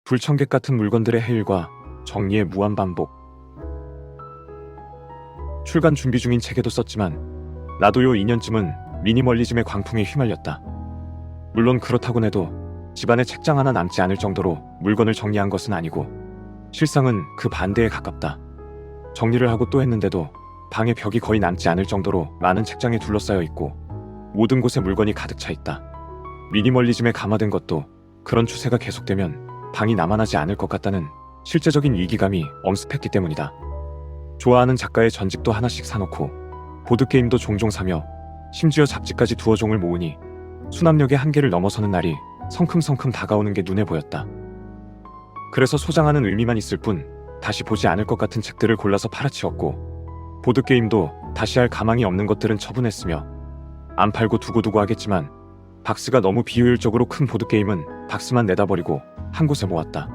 불청객 같은 물건들의 해일과 정리의 무한 반복. 출간 준비 중인 책에도 썼지만 나도 요 2년쯤은 미니멀리즘의 광풍에 휘말렸다. 물론 그렇다곤 해도 집안에 책장 하나 남지 않을 정도로 물건을 정리한 것은 아니고 실상은 그 반대에 가깝다. 정리를 하고 또 했는데도 방의 벽이 거의 남지 않을 정도로 많은 책장에 둘러싸여 있고 모든 곳에 물건이 가득 차 있다. 미니멀리즘에 감화된 것도 그런 추세가 계속되면 방이 남아나지 않을 것 같다는 실제적인 위기감이 엄습했기 때문이다. 좋아하는 작가의 전집도 하나씩 사놓고 보드게임도 종종 사며 심지어 잡지까지 두어 종을 모으니 수납력의 한계를 넘어서는 날이 성큼성큼 다가오는 게 눈에 보였다. 그래서 소장하는 의미만 있을 뿐 다시 보지 않을 것 같은 책들을 골라서 팔아치웠고 보드게임도 다시 할 가망이 없는 것들은 처분했으며 안 팔고 두고두고 하겠지만 박스가 너무 비효율적으로 큰 보드게임은 박스만 내다버리고 한 곳에 모았다.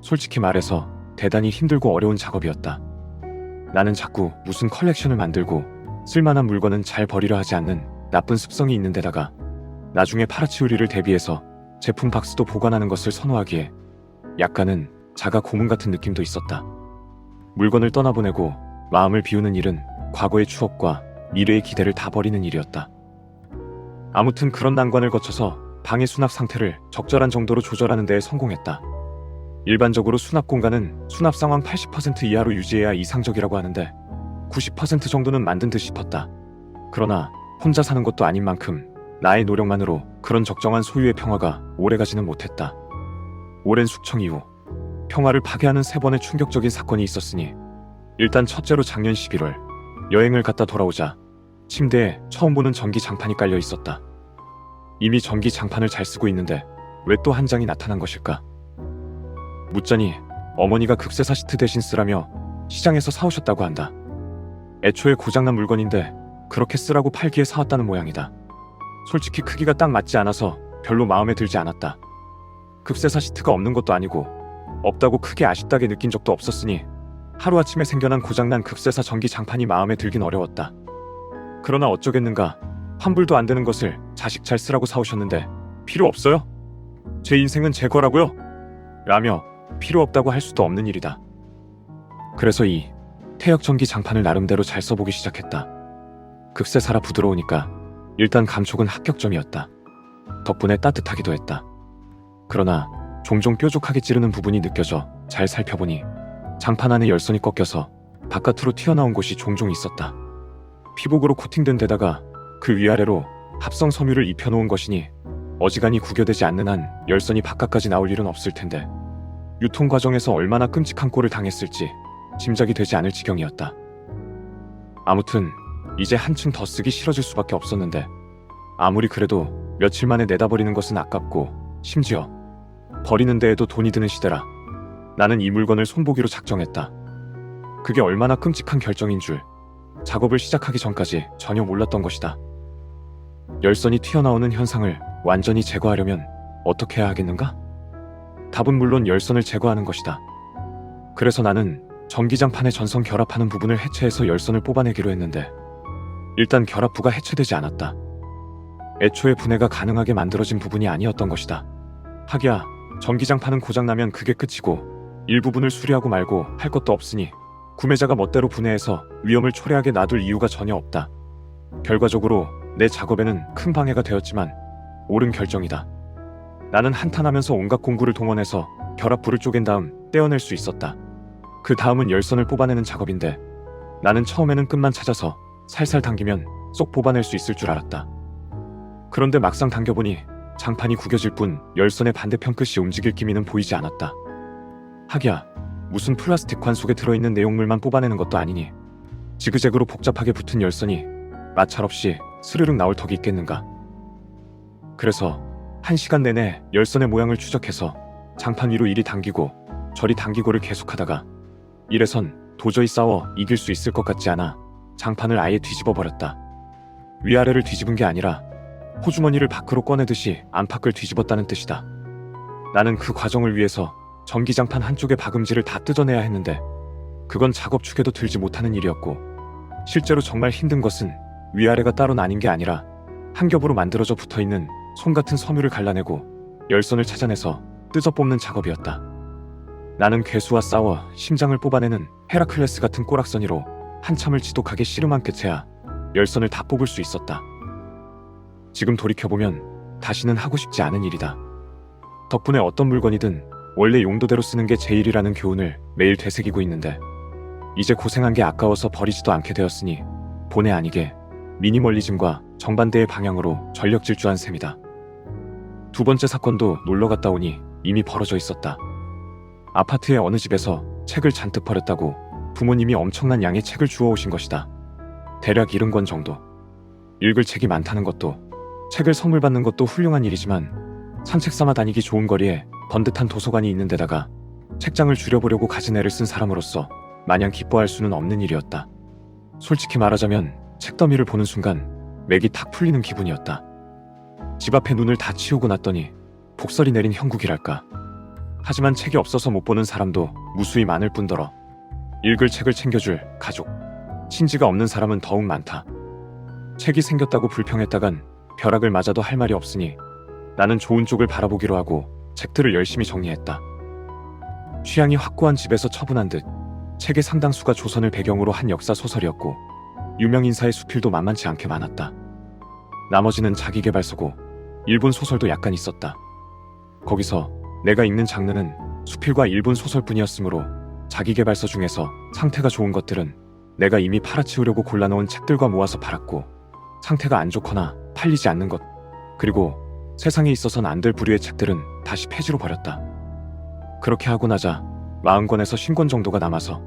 솔직히 말해서 대단히 힘들고 어려운 작업이었다. 나는 자꾸 무슨 컬렉션을 만들고 쓸만한 물건은 잘 버리려 하지 않는 나쁜 습성이 있는 데다가 나중에 팔아치울 일을 대비해서 제품 박스도 보관하는 것을 선호하기에 약간은 자가 고문 같은 느낌도 있었다. 물건을 떠나보내고 마음을 비우는 일은 과거의 추억과 미래의 기대를 다 버리는 일이었다. 아무튼 그런 난관을 거쳐서 방의 수납 상태를 적절한 정도로 조절하는 데에 성공했다. 일반적으로 수납 공간은 수납 상황 80% 이하로 유지해야 이상적이라고 하는데 90% 정도는 만든 듯 싶었다. 그러나 혼자 사는 것도 아닌 만큼 나의 노력만으로 그런 적정한 소유의 평화가 오래가지는 못했다. 오랜 숙청 이후 평화를 파괴하는 3번의 충격적인 사건이 있었으니 일단 첫째로 작년 11월 여행을 갔다 돌아오자 침대에 처음 보는 전기 장판이 깔려 있었다. 이미 전기 장판을 잘 쓰고 있는데 왜 또 한 장이 나타난 것일까? 묻자니 어머니가 극세사 시트 대신 쓰라며 시장에서 사오셨다고 한다. 애초에 고장난 물건인데 그렇게 쓰라고 팔기에 사왔다는 모양이다. 솔직히 크기가 딱 맞지 않아서 별로 마음에 들지 않았다. 극세사 시트가 없는 것도 아니고 없다고 크게 아쉽다게 느낀 적도 없었으니 하루아침에 생겨난 고장난 극세사 전기 장판이 마음에 들긴 어려웠다. 그러나 어쩌겠는가, 환불도 안 되는 것을 자식 잘 쓰라고 사오셨는데 필요 없어요? 제 인생은 제 거라고요? 라며 필요 없다고 할 수도 없는 일이다. 그래서 이 태역 전기 장판을 나름대로 잘 써보기 시작했다. 극세사라 부드러우니까 일단 감촉은 합격점이었다. 덕분에 따뜻하기도 했다. 그러나 종종 뾰족하게 찌르는 부분이 느껴져 잘 살펴보니 장판 안에 열선이 꺾여서 바깥으로 튀어나온 곳이 종종 있었다. 피복으로 코팅된 데다가 그 위아래로 합성 섬유를 입혀놓은 것이니 어지간히 구겨되지 않는 한 열선이 바깥까지 나올 일은 없을 텐데 유통 과정에서 얼마나 끔찍한 꼴을 당했을지 짐작이 되지 않을 지경이었다. 아무튼 이제 한층 더 쓰기 싫어질 수밖에 없었는데 아무리 그래도 며칠 만에 내다버리는 것은 아깝고 심지어 버리는 데에도 돈이 드는 시대라 나는 이 물건을 손보기로 작정했다. 그게 얼마나 끔찍한 결정인 줄 작업을 시작하기 전까지 전혀 몰랐던 것이다. 열선이 튀어나오는 현상을 완전히 제거하려면 어떻게 해야 하겠는가? 답은 물론 열선을 제거하는 것이다. 그래서 나는 전기장판의 전선 결합하는 부분을 해체해서 열선을 뽑아내기로 했는데 일단 결합부가 해체되지 않았다. 애초에 분해가 가능하게 만들어진 부분이 아니었던 것이다. 하기야 전기장판은 고장나면 그게 끝이고 일부분을 수리하고 말고 할 것도 없으니 구매자가 멋대로 분해해서 위험을 초래하게 놔둘 이유가 전혀 없다. 결과적으로 내 작업에는 큰 방해가 되었지만 옳은 결정이다. 나는 한탄하면서 온갖 공구를 동원해서 결합부를 쪼갠 다음 떼어낼 수 있었다. 그 다음은 열선을 뽑아내는 작업인데 나는 처음에는 끝만 찾아서 살살 당기면 쏙 뽑아낼 수 있을 줄 알았다. 그런데 막상 당겨보니 장판이 구겨질 뿐 열선의 반대편 끝이 움직일 기미는 보이지 않았다. 하기야 무슨 플라스틱 관 속에 들어있는 내용물만 뽑아내는 것도 아니니 지그재그로 복잡하게 붙은 열선이 마찰 없이 스르륵 나올 턱이 있겠는가. 그래서 1시간 내내 열선의 모양을 추적해서 장판 위로 이리 당기고 저리 당기고를 계속하다가 이래선 도저히 싸워 이길 수 있을 것 같지 않아 장판을 아예 뒤집어 버렸다. 위아래를 뒤집은 게 아니라 호주머니를 밖으로 꺼내듯이 안팎을 뒤집었다는 뜻이다. 나는 그 과정을 위해서 전기장판 한쪽의 박음질을 다 뜯어내야 했는데 그건 작업 축에도 들지 못하는 일이었고 실제로 정말 힘든 것은 위아래가 따로 나뉜 게 아니라 한 겹으로 만들어져 붙어있는 솜 같은 섬유를 갈라내고 열선을 찾아내서 뜯어 뽑는 작업이었다. 나는 괴수와 싸워 심장을 뽑아내는 헤라클레스 같은 꼬락서니로 한참을 지독하게 씨름한 끝에야 열선을 다 뽑을 수 있었다. 지금 돌이켜보면 다시는 하고 싶지 않은 일이다. 덕분에 어떤 물건이든 원래 용도대로 쓰는 게 제일이라는 교훈을 매일 되새기고 있는데 이제 고생한 게 아까워서 버리지도 않게 되었으니 본의 아니게 미니멀리즘과 정반대의 방향으로 전력 질주한 셈이다. 두 번째 사건도 놀러 갔다 오니 이미 벌어져 있었다. 아파트의 어느 집에서 책을 잔뜩 버렸다고 부모님이 엄청난 양의 책을 주워오신 것이다. 대략 70권 정도. 읽을 책이 많다는 것도 책을 선물 받는 것도 훌륭한 일이지만 산책 삼아 다니기 좋은 거리에 번듯한 도서관이 있는 데다가 책장을 줄여보려고 가진 애를 쓴 사람으로서 마냥 기뻐할 수는 없는 일이었다. 솔직히 말하자면 책더미를 보는 순간 맥이 탁 풀리는 기분이었다. 집 앞에 눈을 다 치우고 났더니 폭설이 내린 형국이랄까. 하지만 책이 없어서 못 보는 사람도 무수히 많을 뿐더러 읽을 책을 챙겨줄 가족, 친지가 없는 사람은 더욱 많다. 책이 생겼다고 불평했다간 벼락을 맞아도 할 말이 없으니 나는 좋은 쪽을 바라보기로 하고 책들을 열심히 정리했다. 취향이 확고한 집에서 처분한 듯 책의 상당수가 조선을 배경으로 한 역사 소설이었고 유명인사의 수필도 만만치 않게 많았다. 나머지는 자기계발서고 일본 소설도 약간 있었다. 거기서 내가 읽는 장르는 수필과 일본 소설뿐이었으므로 자기계발서 중에서 상태가 좋은 것들은 내가 이미 팔아치우려고 골라놓은 책들과 모아서 팔았고 상태가 안 좋거나 팔리지 않는 것 그리고 세상에 있어선 안 될 부류의 책들은 다시 폐지로 버렸다. 그렇게 하고 나자 40권에서 50권 정도가 남아서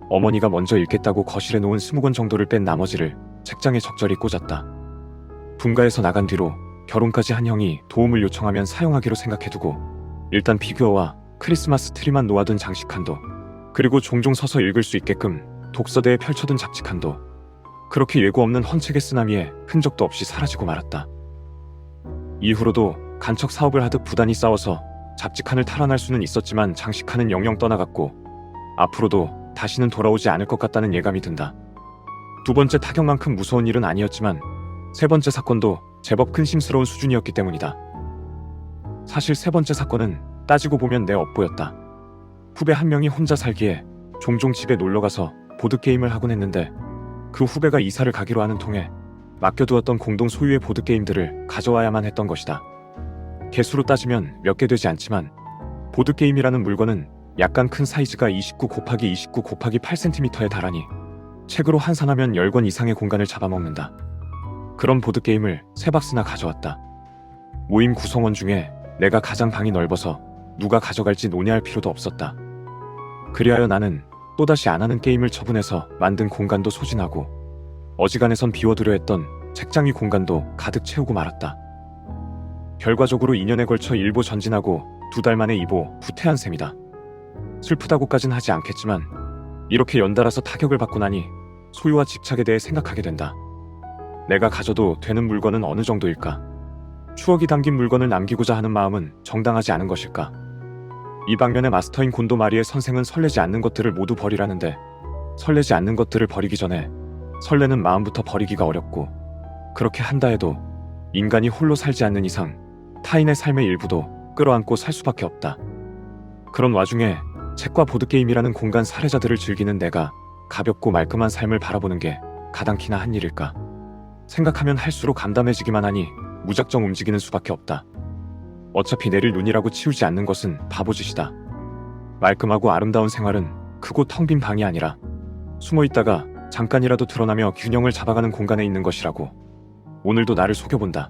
어머니가 먼저 읽겠다고 거실에 놓은 20권 정도를 뺀 나머지를 책장에 적절히 꽂았다. 분가에서 나간 뒤로 결혼까지 한 형이 도움을 요청하면 사용하기로 생각해두고 일단 피규어와 크리스마스 트리만 놓아둔 장식칸도 그리고 종종 서서 읽을 수 있게끔 독서대에 펼쳐둔 잡지칸도 그렇게 예고 없는 헌책의 쓰나미에 흔적도 없이 사라지고 말았다. 이후로도 간척 사업을 하듯 부단히 싸워서 잡지칸을 탈환할 수는 있었지만 장식칸은 영영 떠나갔고 앞으로도 다시는 돌아오지 않을 것 같다는 예감이 든다. 두 번째 타격만큼 무서운 일은 아니었지만 세 번째 사건도 제법 근심스러운 수준이었기 때문이다. 사실 세 번째 사건은 따지고 보면 내 업보였다. 후배 한 명이 혼자 살기에 종종 집에 놀러가서 보드게임을 하곤 했는데 그 후배가 이사를 가기로 하는 통에 맡겨두었던 공동 소유의 보드게임들을 가져와야만 했던 것이다. 개수로 따지면 몇 개 되지 않지만 보드게임이라는 물건은 약간 큰 사이즈가 29 곱하기 29 곱하기 8cm에 달하니 책으로 환산하면 10권 이상의 공간을 잡아먹는다. 그런 보드게임을 3박스나 가져왔다. 모임 구성원 중에 내가 가장 방이 넓어서 누가 가져갈지 논의할 필요도 없었다. 그리하여 나는 또다시 안 하는 게임을 처분해서 만든 공간도 소진하고 어지간해선 비워두려 했던 책장 위 공간도 가득 채우고 말았다. 결과적으로 2년에 걸쳐 1보 전진하고 2달 만에 2보 후퇴한 셈이다. 슬프다고까진 하지 않겠지만 이렇게 연달아서 타격을 받고 나니 소유와 집착에 대해 생각하게 된다. 내가 가져도 되는 물건은 어느 정도일까? 추억이 담긴 물건을 남기고자 하는 마음은 정당하지 않은 것일까? 이 방면의 마스터인 곤도 마리의 선생은 설레지 않는 것들을 모두 버리라는데 설레지 않는 것들을 버리기 전에 설레는 마음부터 버리기가 어렵고 그렇게 한다 해도 인간이 홀로 살지 않는 이상 타인의 삶의 일부도 끌어안고 살 수밖에 없다. 그런 와중에 책과 보드게임이라는 공간 살해자들을 즐기는 내가 가볍고 말끔한 삶을 바라보는 게 가당키나 한 일일까? 생각하면 할수록 감담해지기만 하니 무작정 움직이는 수밖에 없다. 어차피 내릴 눈이라고 치우지 않는 것은 바보짓이다. 말끔하고 아름다운 생활은 크고 텅 빈 방이 아니라 숨어있다가 잠깐이라도 드러나며 균형을 잡아가는 공간에 있는 것이라고. 오늘도 나를 속여본다.